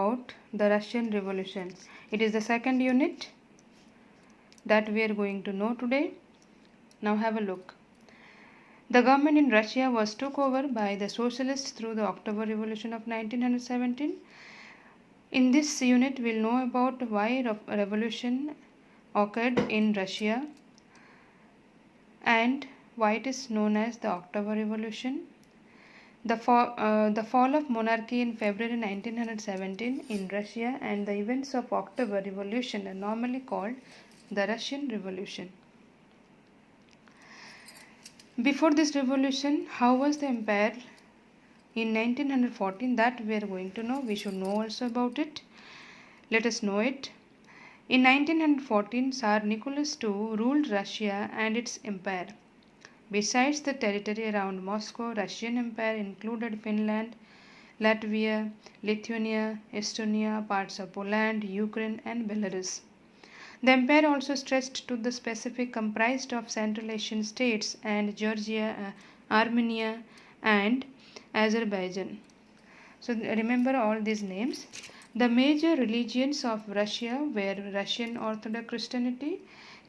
about the Russian Revolution. It is the second unit that we are going to know today. Now have a look. The government in Russia was took over by the Socialists through the October Revolution of 1917. In this unit, we will know about why revolution occurred in Russia and why it is known as the October Revolution. The fall of monarchy in February 1917 in Russia and the events of October Revolution are normally called the Russian Revolution. Before this revolution, how was the empire in 1914? That we are going to know. We should know also about it. Let us know it. In 1914, Tsar Nicholas II ruled Russia and its empire. Besides the territory around Moscow, Russian Empire included Finland, Latvia, Lithuania, Estonia, parts of Poland, Ukraine and Belarus. The empire also stretched to the Pacific, comprised of Central Asian states and Georgia, Armenia and Azerbaijan. So remember all these names. The major religions of Russia were Russian Orthodox Christianity,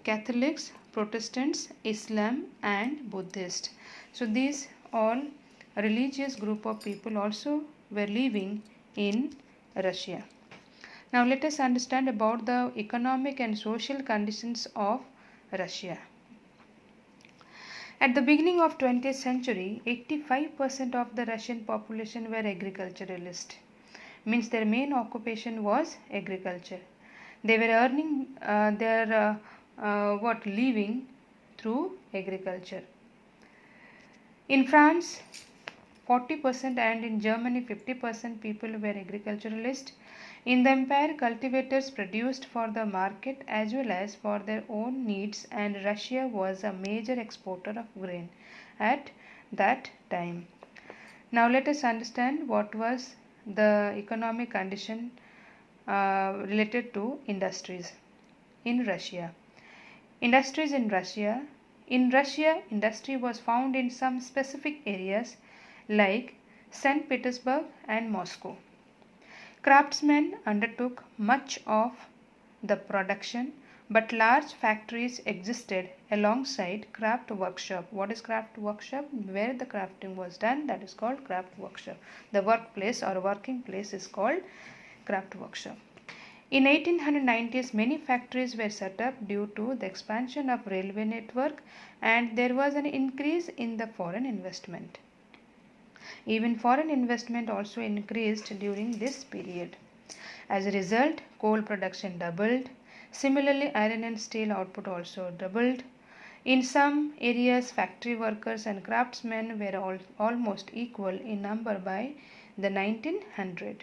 Catholics, Protestants, Islam and Buddhist. So these all religious group of people also were living in Russia. Now let us understand about the economic and social conditions of Russia. At the beginning of 20th century, 85% of the Russian population were agriculturalists. Means their main occupation was agriculture. They were earning their living through agriculture. In France, 40% and in Germany 50% people were agriculturalists. In the empire, cultivators produced for the market as well as for their own needs, and Russia was a major exporter of grain at that time. Now let us understand what was the economic condition related to industries in Russia. Industries in Russia. In Russia, industry was found in some specific areas like St. Petersburg and Moscow. Craftsmen undertook much of the production, but large factories existed alongside craft workshop. What is craft workshop? Where the crafting was done, that is called craft workshop. The workplace or working place is called craft workshop. In 1890s, many factories were set up due to the expansion of railway network, and there was an increase in the foreign investment. Even foreign investment also increased during this period. As a result, coal production doubled. Similarly, iron and steel output also doubled. In some areas, factory workers and craftsmen were almost equal in number by the 1900s.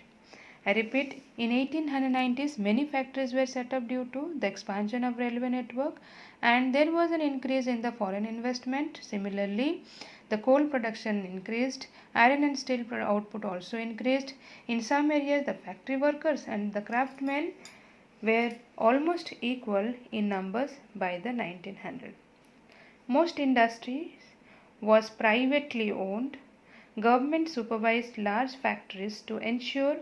I repeat, in 1890s, many factories were set up due to the expansion of railway network, and there was an increase in the foreign investment. Similarly, the coal production increased, iron and steel output also increased. In some areas, the factory workers and the craftsmen were almost equal in numbers by the 1900s. Most industries was privately owned. Government supervised large factories to ensure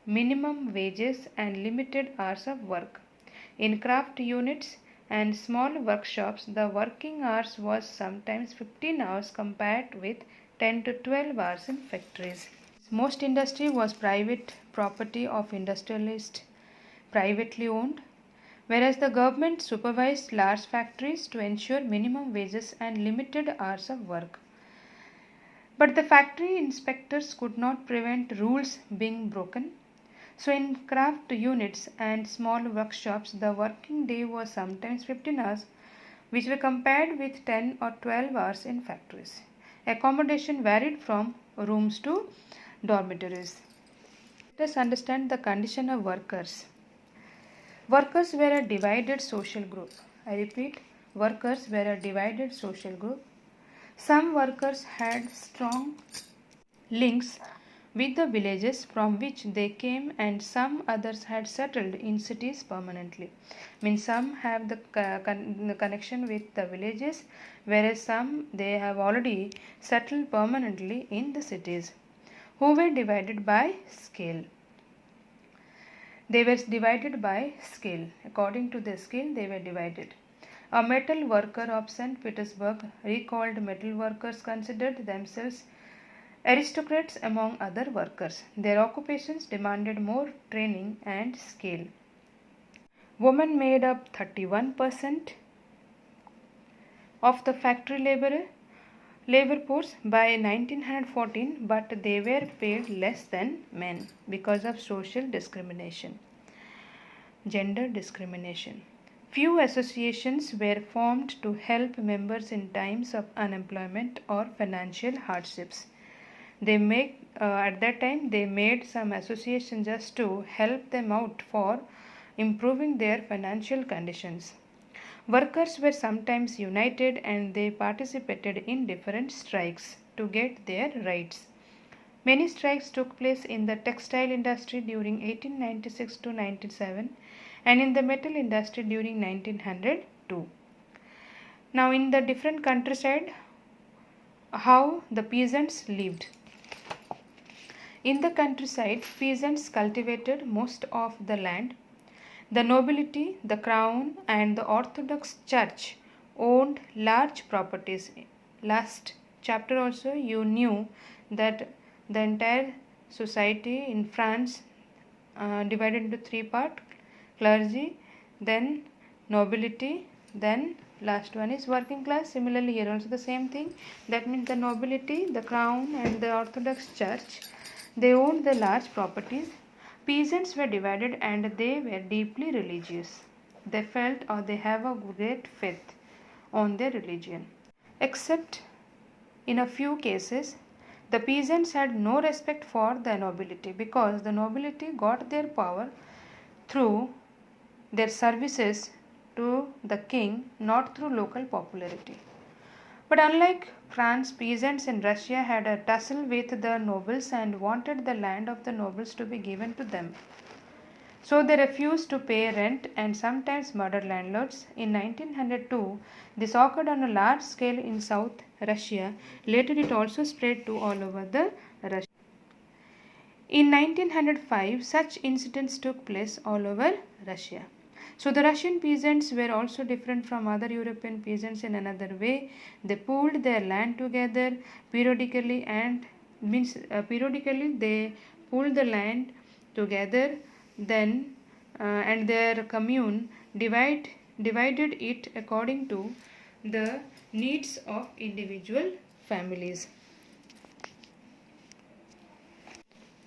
minimum wages and limited hours of work. In craft units and small workshops, the working hours was sometimes 15 hours compared with 10 to 12 hours in factories. Most industry was private property of industrialists, privately owned, whereas the government supervised large factories to ensure minimum wages and limited hours of work. But the factory inspectors could not prevent rules being broken. So in craft units and small workshops, the working day was sometimes 15 hours, which were compared with 10 or 12 hours in factories. Accommodation varied from rooms to dormitories. Let us understand the condition of workers. Workers were a divided social group. I repeat, workers were a divided social group. Some workers had strong links with the villages from which they came, and some others had settled in cities permanently. Means some have the connection with the villages, whereas some they have already settled permanently in the cities, who were divided by scale. They were divided by skill. According to their skill, they were divided. A metal worker of St. Petersburg recalled metal workers considered themselves aristocrats among other workers. Their occupations demanded more training and skill. Women made up 31% of the factory labor force by 1914, but they were paid less than men because of social discrimination. Gender discrimination. Few associations were formed to help members in times of unemployment or financial hardships. At that time they made some association just to help them out for improving their financial conditions. Workers were sometimes united and they participated in different strikes to get their rights. Many strikes took place in the textile industry during 1896 to 1907 and in the metal industry during 1902. Now in the different countryside, how the peasants lived. In the countryside, peasants cultivated most of the land. The nobility, the crown, and the Orthodox Church owned large properties. Last chapter also you knew that the entire society in France divided into three parts: clergy, then nobility, then last one is working class. Similarly here also the same thing. That means the nobility, the crown, and the Orthodox Church, they owned the large properties. Peasants were divided and they were deeply religious. They felt or they have a great faith on their religion. Except in a few cases, the peasants had no respect for the nobility because the nobility got their power through their services to the king, not through local popularity. But unlike France, peasants in Russia had a tussle with the nobles and wanted the land of the nobles to be given to them. So they refused to pay rent and sometimes murdered landlords. In 1902, this occurred on a large scale in South Russia. Later it also spread to all over the Russia. In 1905, such incidents took place all over Russia. So the Russian peasants were also different from other European peasants in another way. They pooled their land together periodically they pooled the land together then and their commune divided it according to the needs of individual families.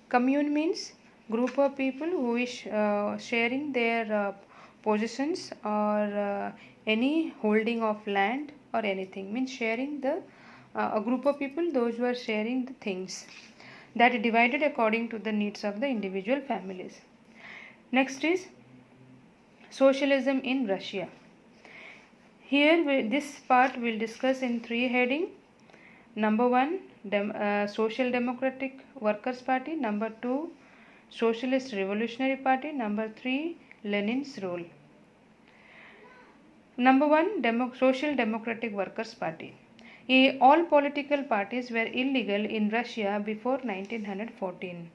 Commune means group of people who is sharing their possessions or any holding of land or anything, means sharing the a group of people, those who are sharing the things, that divided according to the needs of the individual families. Next is socialism in Russia. Here this part will discuss in three heading. Number 1, Social Democratic Workers Party. Number 2, Socialist Revolutionary Party. Number 3, Lenin's role. Number 1, Social Democratic Workers Party. All political parties were illegal in Russia before 1914.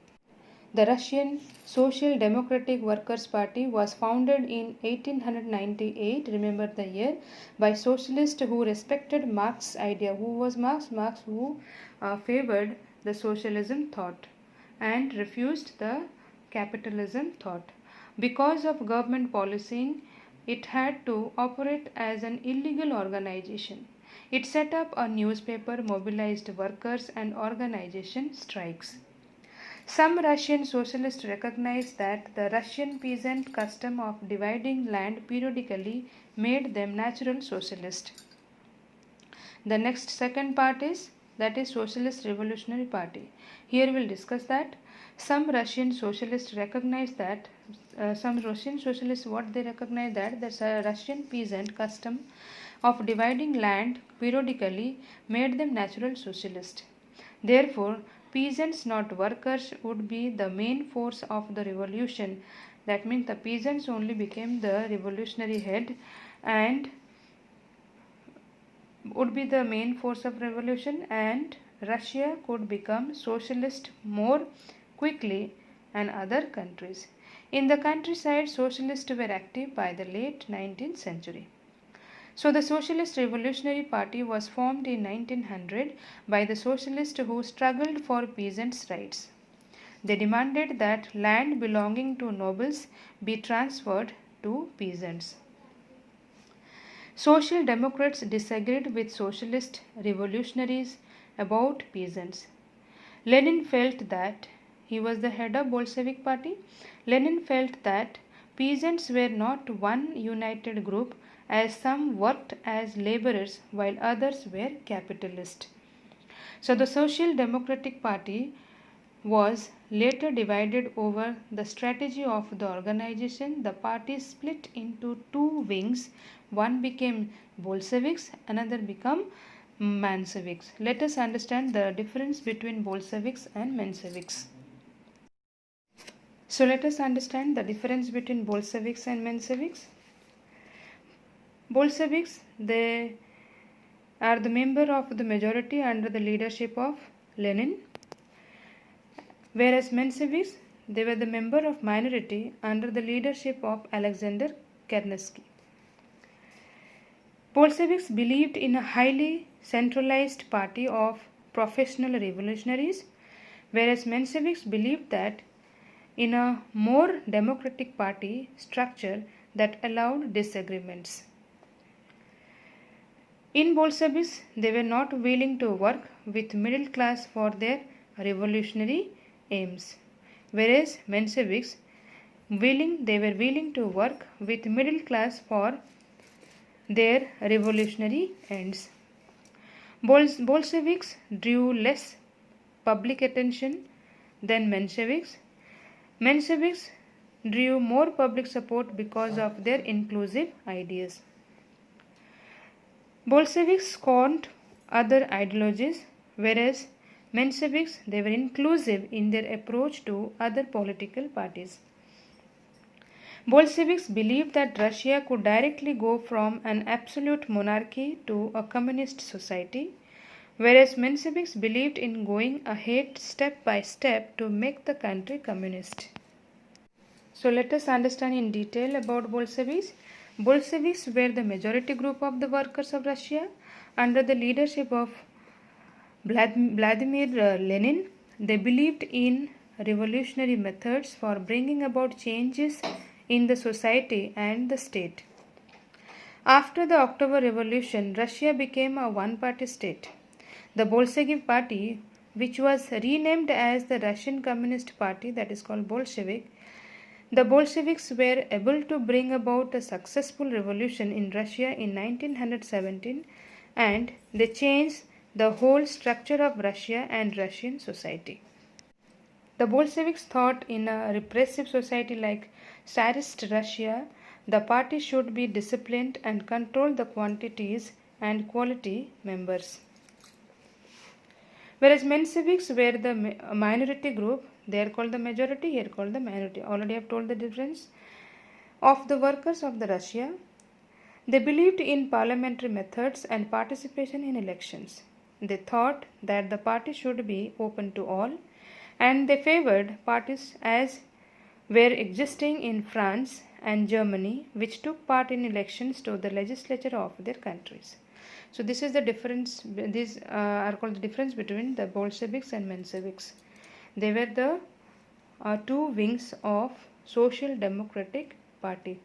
The Russian Social Democratic Workers Party was founded in 1898, remember the year, by socialists who respected Marx's idea. Who was Marx? Marx, who favored the socialism thought and refused the capitalism thought. Because of government policy, it had to operate as an illegal organization. It set up a newspaper, mobilized workers, and organization strikes. Some Russian socialists recognized that the Russian peasant custom of dividing land periodically made them natural socialists. The next second part is Socialist Revolutionary Party. Here we'll discuss that. Some Russian socialists recognize that what they recognize that the Russian peasant custom of dividing land periodically made them natural socialists. Therefore, peasants, not workers, would be the main force of the revolution. That means the peasants only became the revolutionary head and would be the main force of revolution, and Russia could become socialist more quickly and other countries. In the countryside, socialists were active by the late 19th century. So the Socialist Revolutionary Party was formed in 1900 by the socialists who struggled for peasants' rights. They demanded that land belonging to nobles be transferred to peasants. Social Democrats disagreed with socialist revolutionaries about peasants. Lenin felt that he was the head of Bolshevik Party. Lenin felt that peasants were not one united group, as some worked as laborers while others were capitalists. So the Social Democratic Party was later divided over the strategy of the organization. The party split into two wings. One became Bolsheviks, another became Mensheviks. Let us understand the difference between Bolsheviks and Mensheviks. So let us understand the difference between Bolsheviks and Mensheviks. Bolsheviks, they are the member of the majority under the leadership of Lenin, whereas Mensheviks, they were the member of minority under the leadership of Alexander Kerensky. Bolsheviks believed in a highly centralized party of professional revolutionaries, whereas Mensheviks believed that in a more democratic party structure that allowed disagreements. In Bolsheviks, they were not willing to work with middle class for their revolutionary aims, whereas Mensheviks they were willing to work with middle class for their revolutionary ends. Bolsheviks drew less public attention than Mensheviks. Mensheviks drew more public support because of their inclusive ideas. Bolsheviks scorned other ideologies, whereas Mensheviks, they were inclusive in their approach to other political parties. Bolsheviks believed that Russia could directly go from an absolute monarchy to a communist society, whereas Mensheviks believed in going ahead step by step to make the country communist. So let us understand in detail about Bolsheviks. Bolsheviks were the majority group of the workers of Russia under the leadership of Vladimir Lenin. They believed in revolutionary methods for bringing about changes in the society and the state. After the October Revolution, Russia became a one-party state. The Bolshevik Party, which was renamed as the Russian Communist Party, that is called Bolshevik, the Bolsheviks were able to bring about a successful revolution in Russia in 1917, and they changed the whole structure of Russia and Russian society. The Bolsheviks thought in a repressive society like Tsarist Russia, the party should be disciplined and control the quantities and quality members. Whereas Mensheviks were the minority group, they are called the majority, here called the minority. Already I have told the difference of the workers of the Russia. They believed in parliamentary methods and participation in elections. They thought that the party should be open to all, and they favored parties as were existing in France and Germany, which took part in elections to the legislature of their countries. So this is the difference. These are called the difference between the Bolsheviks and Mensheviks. They were the two wings of Social Democratic Party.